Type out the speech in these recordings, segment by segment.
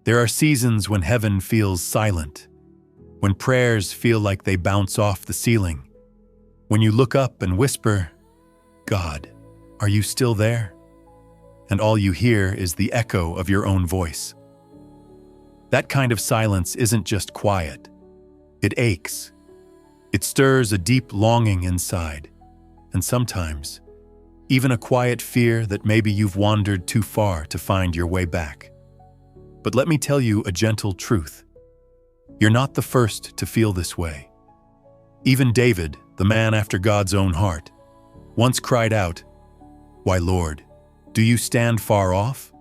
There are seasons when heaven feels silent, when prayers feel like they bounce off the ceiling, when you look up and whisper, "God, are you still there?" And all you hear is the echo of your own voice. That kind of silence isn't just quiet. It aches. It stirs a deep longing inside, and sometimes, even a quiet fear that maybe you've wandered too far to find your way back. But let me tell you a gentle truth. You're not the first to feel this way. Even David, the man after God's own heart, once cried out, "Why, Lord, do you stand far off?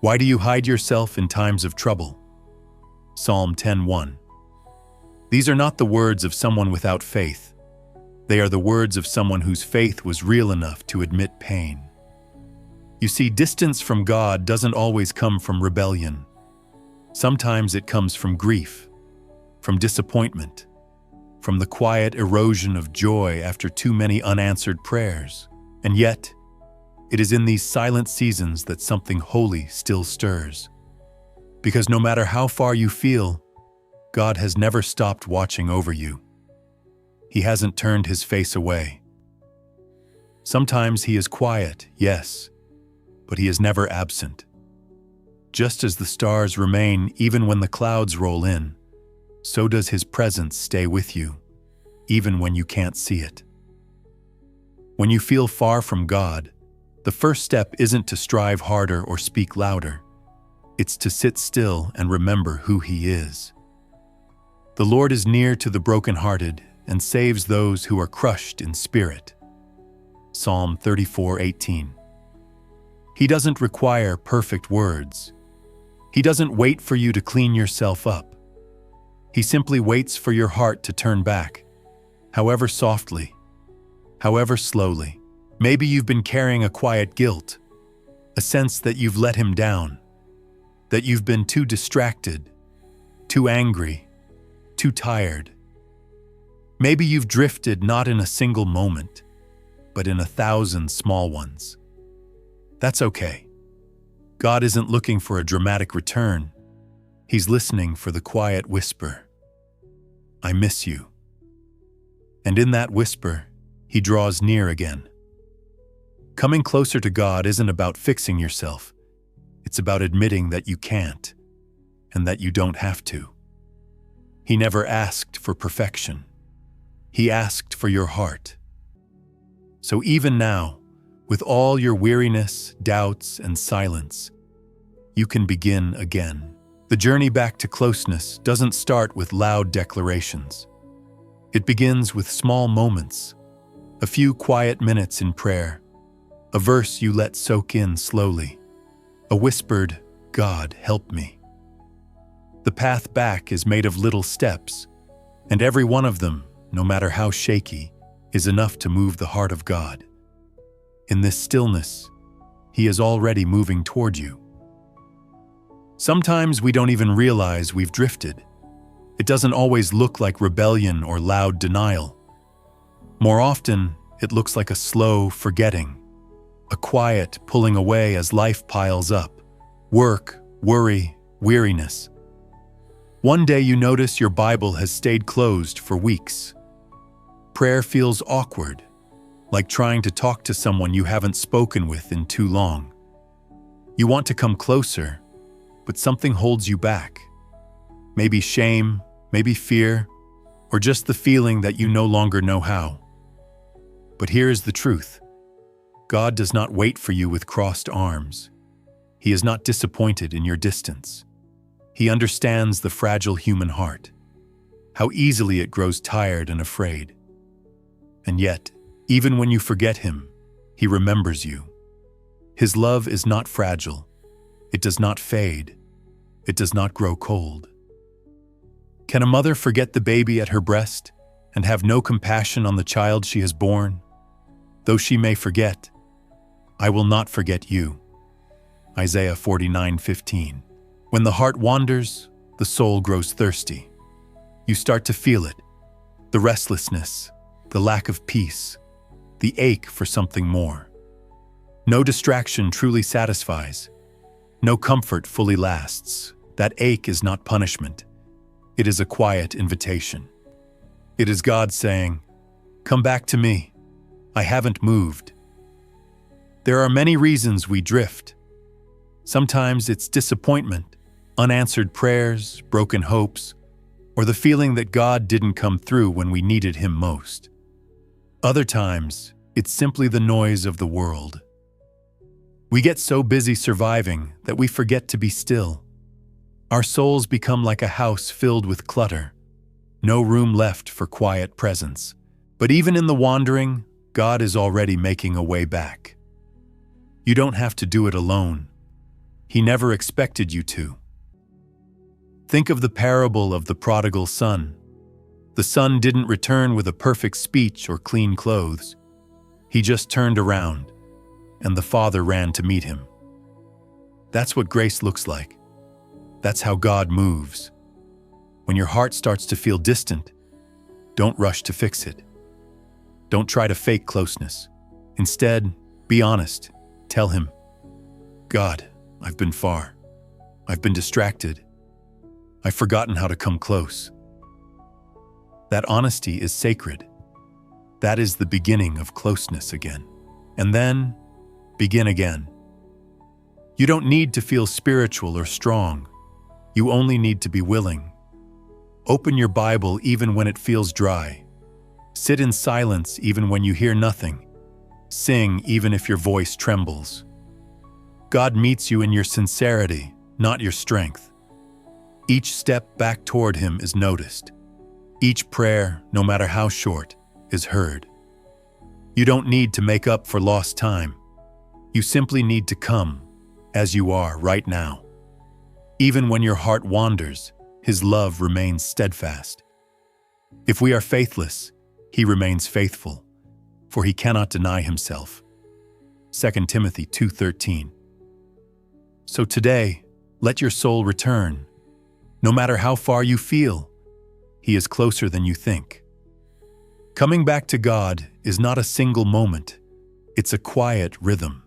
Why do you hide yourself in times of trouble?" Psalm 10:1. These are not the words of someone without faith. They are the words of someone whose faith was real enough to admit pain. You see, distance from God doesn't always come from rebellion. Sometimes it comes from grief, from disappointment, from the quiet erosion of joy after too many unanswered prayers. And yet, it is in these silent seasons that something holy still stirs. Because no matter how far you feel, God has never stopped watching over you. He hasn't turned his face away. Sometimes he is quiet, yes, but he is never absent. Just as the stars remain even when the clouds roll in, so does his presence stay with you, even when you can't see it. When you feel far from God, the first step isn't to strive harder or speak louder. It's to sit still and remember who he is. The Lord is near to the brokenhearted and saves those who are crushed in spirit. Psalm 34:18. He doesn't require perfect words. He doesn't wait for you to clean yourself up. He simply waits for your heart to turn back, however softly, however slowly. Maybe you've been carrying a quiet guilt, a sense that you've let him down, that you've been too distracted, too angry, too tired. Maybe you've drifted not in a single moment, but in 1,000 small ones. That's okay. God isn't looking for a dramatic return. He's listening for the quiet whisper, "I miss you." And in that whisper, he draws near again. Coming closer to God isn't about fixing yourself. It's about admitting that you can't, and that you don't have to. He never asked for perfection. He asked for your heart. So even now, with all your weariness, doubts, and silence, you can begin again. The journey back to closeness doesn't start with loud declarations. It begins with small moments, a few quiet minutes in prayer, a verse you let soak in slowly, a whispered, "God, help me." The path back is made of little steps, and every one of them, no matter how shaky, is enough to move the heart of God. In this stillness, he is already moving toward you. Sometimes we don't even realize we've drifted. It doesn't always look like rebellion or loud denial. More often, it looks like a slow forgetting, a quiet pulling away as life piles up, work, worry, weariness. One day you notice your Bible has stayed closed for weeks. Prayer feels awkward, like trying to talk to someone you haven't spoken with in too long. You want to come closer, but something holds you back. Maybe shame, maybe fear, or just the feeling that you no longer know how. But here is the truth. God does not wait for you with crossed arms. He is not disappointed in your distance. He understands the fragile human heart, how easily it grows tired and afraid. And yet, even when you forget him, he remembers you. His love is not fragile. It does not fade. It does not grow cold. Can a mother forget the baby at her breast and have no compassion on the child she has born? Though she may forget, I will not forget you. Isaiah 49:15. When the heart wanders, the soul grows thirsty. You start to feel it, the restlessness, the lack of peace, the ache for something more. No distraction truly satisfies. No comfort fully lasts. That ache is not punishment. It is a quiet invitation. It is God saying, "Come back to me. I haven't moved." There are many reasons we drift. Sometimes it's disappointment, unanswered prayers, broken hopes, or the feeling that God didn't come through when we needed Him most. Other times, it's simply the noise of the world. We get so busy surviving that we forget to be still. Our souls become like a house filled with clutter, no room left for quiet presence. But even in the wandering, God is already making a way back. You don't have to do it alone. He never expected you to. Think of the parable of the prodigal son. The son didn't return with a perfect speech or clean clothes. He just turned around, and the father ran to meet him. That's what grace looks like. That's how God moves. When your heart starts to feel distant, don't rush to fix it. Don't try to fake closeness. Instead, be honest. Tell Him, "God, I've been far. I've been distracted. I've forgotten how to come close." That honesty is sacred. That is the beginning of closeness again. And then, begin again. You don't need to feel spiritual or strong. You only need to be willing. Open your Bible even when it feels dry. Sit in silence even when you hear nothing. Sing even if your voice trembles. God meets you in your sincerity, not your strength. Each step back toward Him is noticed. Each prayer, no matter how short, is heard. You don't need to make up for lost time. You simply need to come as you are right now. Even when your heart wanders, His love remains steadfast. If we are faithless, He remains faithful, for He cannot deny Himself. 2 Timothy 2:13. So today, let your soul return. No matter how far you feel, He is closer than you think. Coming back to God is not a single moment. It's a quiet rhythm.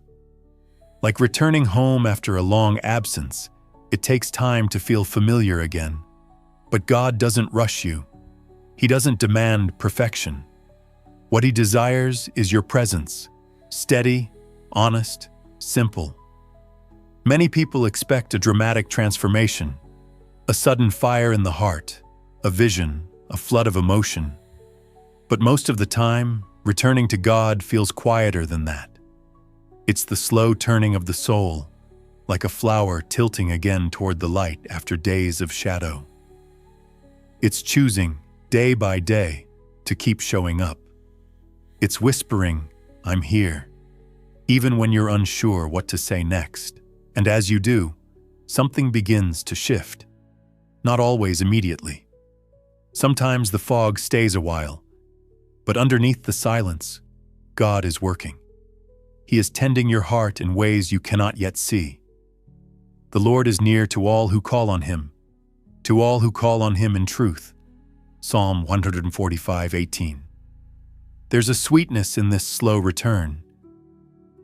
Like returning home after a long absence, it takes time to feel familiar again. But God doesn't rush you. He doesn't demand perfection. What He desires is your presence, steady, honest, simple. Many people expect a dramatic transformation, a sudden fire in the heart, a vision, a flood of emotion. But most of the time, returning to God feels quieter than that. It's the slow turning of the soul, like a flower tilting again toward the light after days of shadow. It's choosing, day by day, to keep showing up. It's whispering, "I'm here," even when you're unsure what to say next. And as you do, something begins to shift. Not always immediately. Sometimes the fog stays a while, but underneath the silence, God is working. He is tending your heart in ways you cannot yet see. The Lord is near to all who call on Him, to all who call on Him in truth. Psalm 145:18. There's a sweetness in this slow return.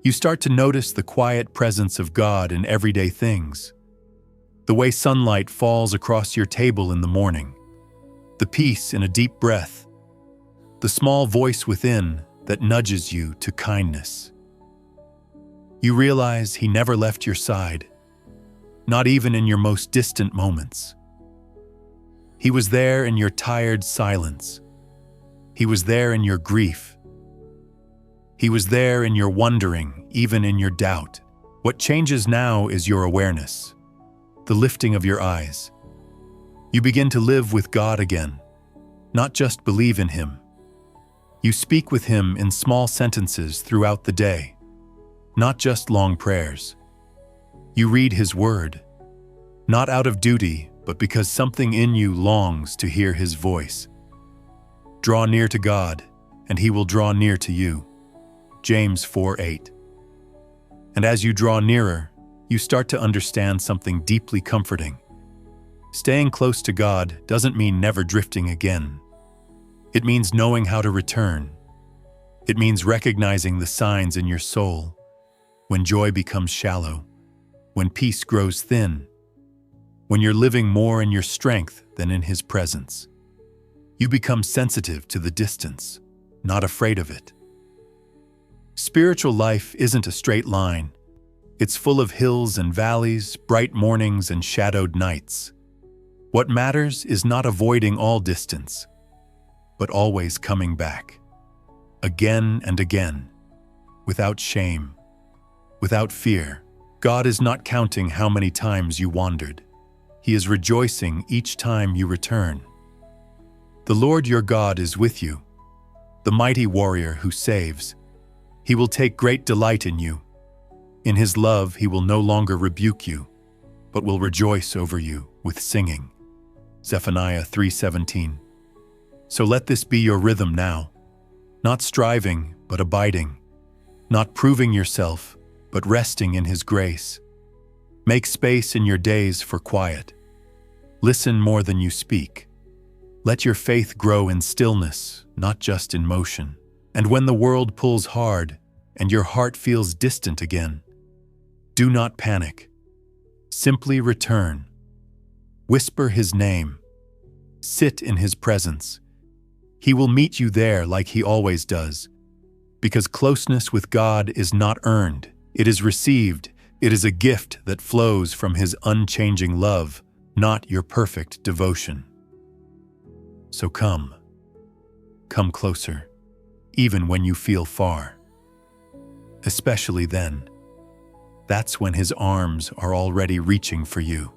You start to notice the quiet presence of God in everyday things. The way sunlight falls across your table in the morning. The peace in a deep breath. The small voice within that nudges you to kindness. You realize He never left your side, not even in your most distant moments. He was there in your tired silence. He was there in your grief. He was there in your wondering, even in your doubt. What changes now is your awareness, the lifting of your eyes. You begin to live with God again, not just believe in Him. You speak with Him in small sentences throughout the day, not just long prayers. You read His Word, not out of duty, but because something in you longs to hear His voice. Draw near to God, and He will draw near to you. James 4:8. And as you draw nearer, you start to understand something deeply comforting. Staying close to God doesn't mean never drifting again. It means knowing how to return. It means recognizing the signs in your soul, when joy becomes shallow, when peace grows thin, when you're living more in your strength than in His presence. You become sensitive to the distance, not afraid of it. Spiritual life isn't a straight line. It's full of hills and valleys, bright mornings and shadowed nights. What matters is not avoiding all distance, but always coming back, again and again, without shame, without fear. God is not counting how many times you wandered. He is rejoicing each time you return. The Lord your God is with you, the mighty warrior who saves. He will take great delight in you. In His love, He will no longer rebuke you, but will rejoice over you with singing. Zephaniah 3:17. So let this be your rhythm now, not striving, but abiding, not proving yourself, but resting in His grace. Make space in your days for quiet. Listen more than you speak. Let your faith grow in stillness, not just in motion. And when the world pulls hard and your heart feels distant again, do not panic. Simply return. Whisper His name. Sit in His presence. He will meet you there like He always does. Because closeness with God is not earned, it is received. It is a gift that flows from His unchanging love, not your perfect devotion. So come closer, even when you feel far. Especially then. That's when His arms are already reaching for you.